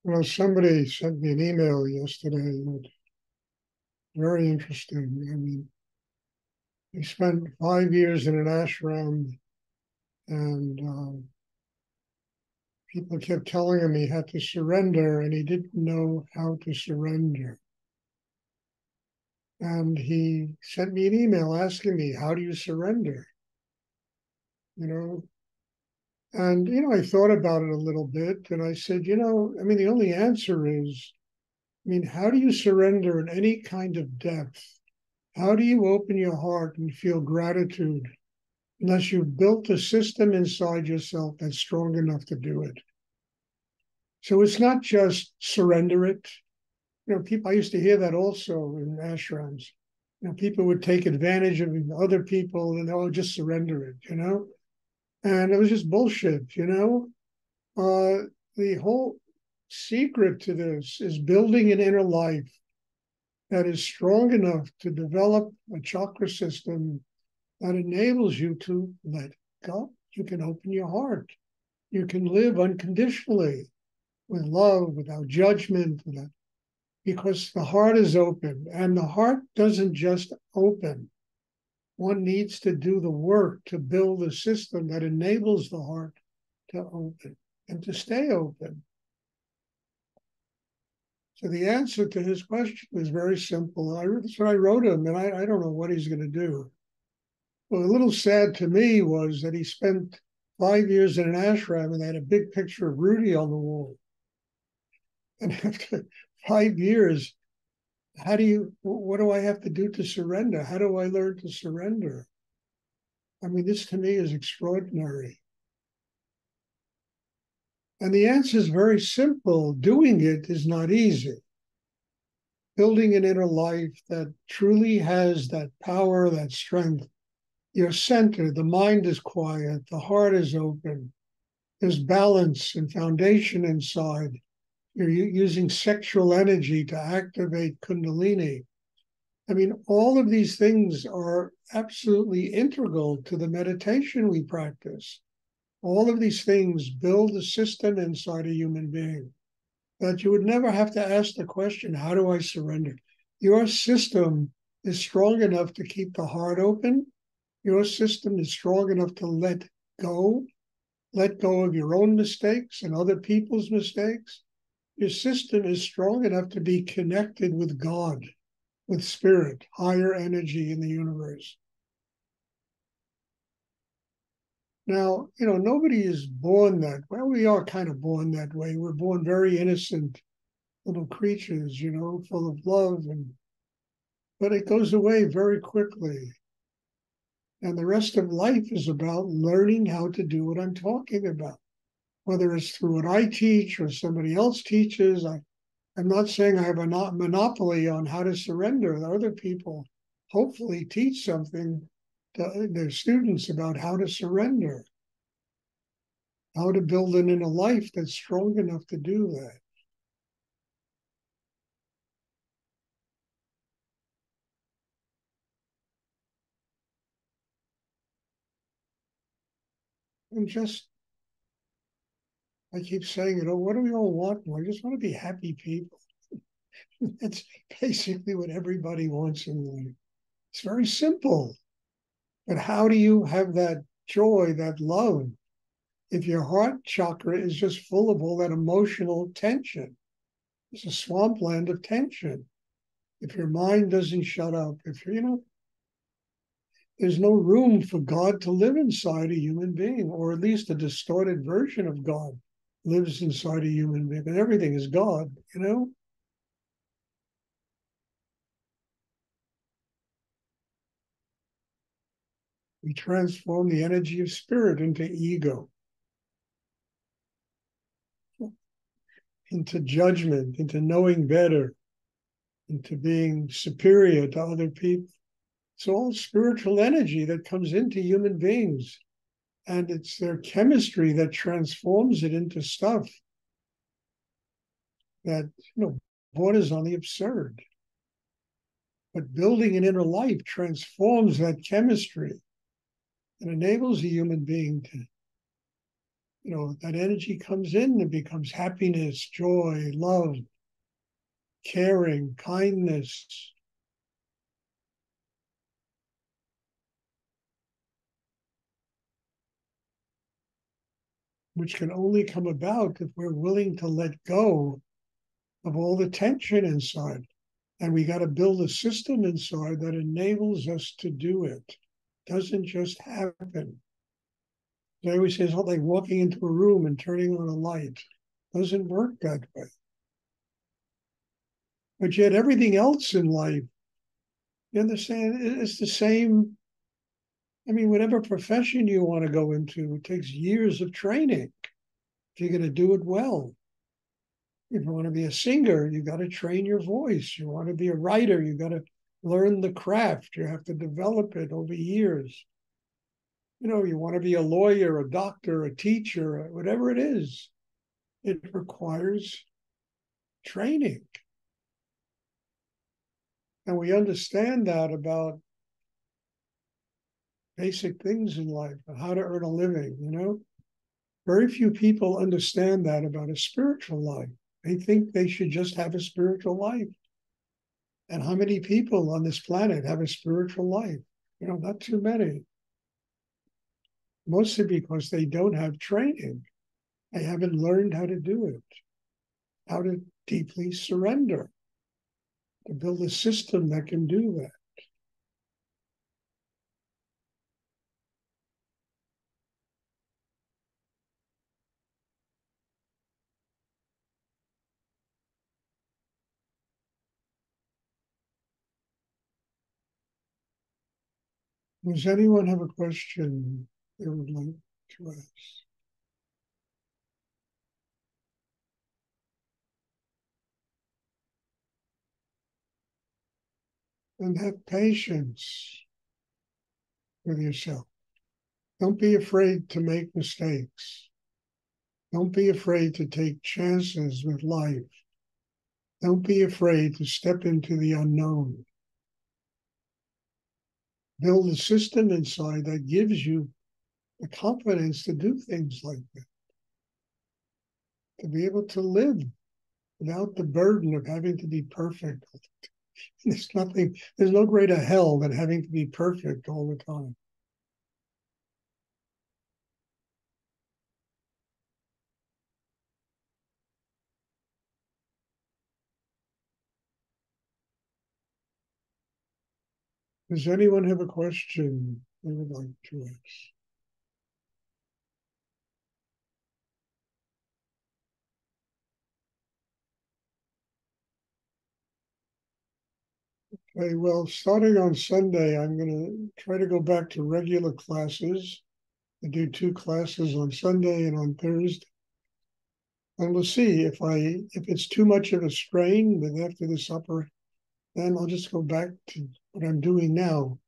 Well, somebody sent me an email yesterday. Very interesting. I mean, he spent 5 years in an ashram, and people kept telling him he had to surrender, and he didn't know how to surrender. And he sent me an email asking me, "How do you surrender?" You know, and I thought about it a little bit, and I said, I mean, the only answer is, I mean, how do you surrender in any kind of depth? How do you open your heart and feel gratitude unless you've built a system inside yourself that's strong enough to do it? So it's not just surrender it. People, I used to hear that also in ashrams. People would take advantage of other people and just surrender it. And it was just bullshit. The whole secret to this is building an inner life that is strong enough to develop a chakra system that enables you to let go. You can open your heart. You can live unconditionally with love, without judgment, because the heart is open. And the heart doesn't just open. One needs to do the work to build a system that enables the heart to open and to stay open. So the answer to his question is very simple. That's what I wrote him, and I don't know what he's going to do. Well, a little sad to me was that he spent 5 years in an ashram and they had a big picture of Rudy on the wall. And after 5 years, what do I have to do to surrender? How do I learn to surrender? I mean, this to me is extraordinary. And the answer is very simple. Doing it is not easy. Building an inner life that truly has that power, that strength. You're centered, the mind is quiet, the heart is open. There's balance and foundation inside. You're using sexual energy to activate Kundalini. I mean, all of these things are absolutely integral to the meditation we practice. All of these things build a system inside a human being that you would never have to ask the question, how do I surrender? Your system is strong enough to keep the heart open. Your system is strong enough to let go of your own mistakes and other people's mistakes. Your system is strong enough to be connected with God, with spirit, higher energy in the universe. Now, nobody is born that way. We are kind of born that way. We're born very innocent little creatures, full of love, but it goes away very quickly. And the rest of life is about learning how to do what I'm talking about, whether it's through what I teach or somebody else teaches. I'm not saying I have a monopoly on how to surrender. Other people hopefully teach something to their students about how to surrender, how to build an inner life that's strong enough to do that. And just, I keep saying, what do we all want? I just want to be happy people. That's basically what everybody wants in life. It's very simple. But how do you have that joy, that love, if your heart chakra is just full of all that emotional tension? It's a swampland of tension. If your mind doesn't shut up, there's no room for God to live inside a human being, or at least a distorted version of God lives inside a human being, and everything is God. We transform the energy of spirit into ego, into judgment, into knowing better, into being superior to other people. It's all spiritual energy that comes into human beings, and it's their chemistry that transforms it into stuff that borders on the absurd. But building an inner life transforms that chemistry and enables a human being that energy comes in and becomes happiness, joy, love, caring, kindness. Which can only come about if we're willing to let go of all the tension inside. And we got to build a system inside that enables us to do it. It doesn't just happen. I always say it's not like walking into a room and turning on a light. It doesn't work that way. But yet everything else in life, you understand, it's the same. I mean, whatever profession you want to go into, it takes years of training if you're going to do it well. If you want to be a singer, you got to train your voice. You want to be a writer, you got to learn the craft. You have to develop it over years. You want to be a lawyer, a doctor, a teacher, whatever it is, it requires training. And we understand that about basic things in life, how to earn a living. Very few people understand that about a spiritual life. They think they should just have a spiritual life. And how many people on this planet have a spiritual life? Not too many. Mostly because they don't have training. They haven't learned how to do it, how to deeply surrender, to build a system that can do that. Does anyone have a question they would like to ask? And have patience with yourself. Don't be afraid to make mistakes. Don't be afraid to take chances with life. Don't be afraid to step into the unknown. Build a system inside that gives you the confidence to do things like that, to be able to live without the burden of having to be perfect. There's no greater hell than having to be perfect all the time. Does anyone have a question they would like to ask? Okay, well, starting on Sunday, I'm going to try to go back to regular classes. I do 2 classes on Sunday and on Thursday. And we'll see if it's too much of a strain, then after this upper, then I'll just go back to what I'm doing now.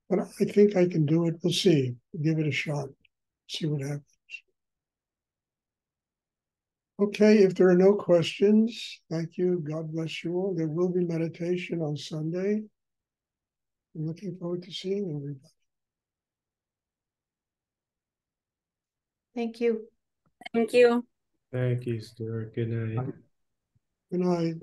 But I think I can do it. We'll see. Give it a shot. See what happens. Okay, if there are no questions, thank you. God bless you all. There will be meditation on Sunday. I'm looking forward to seeing everybody. Thank you. Thank you. Thank you, Stuart. Good night. Good night.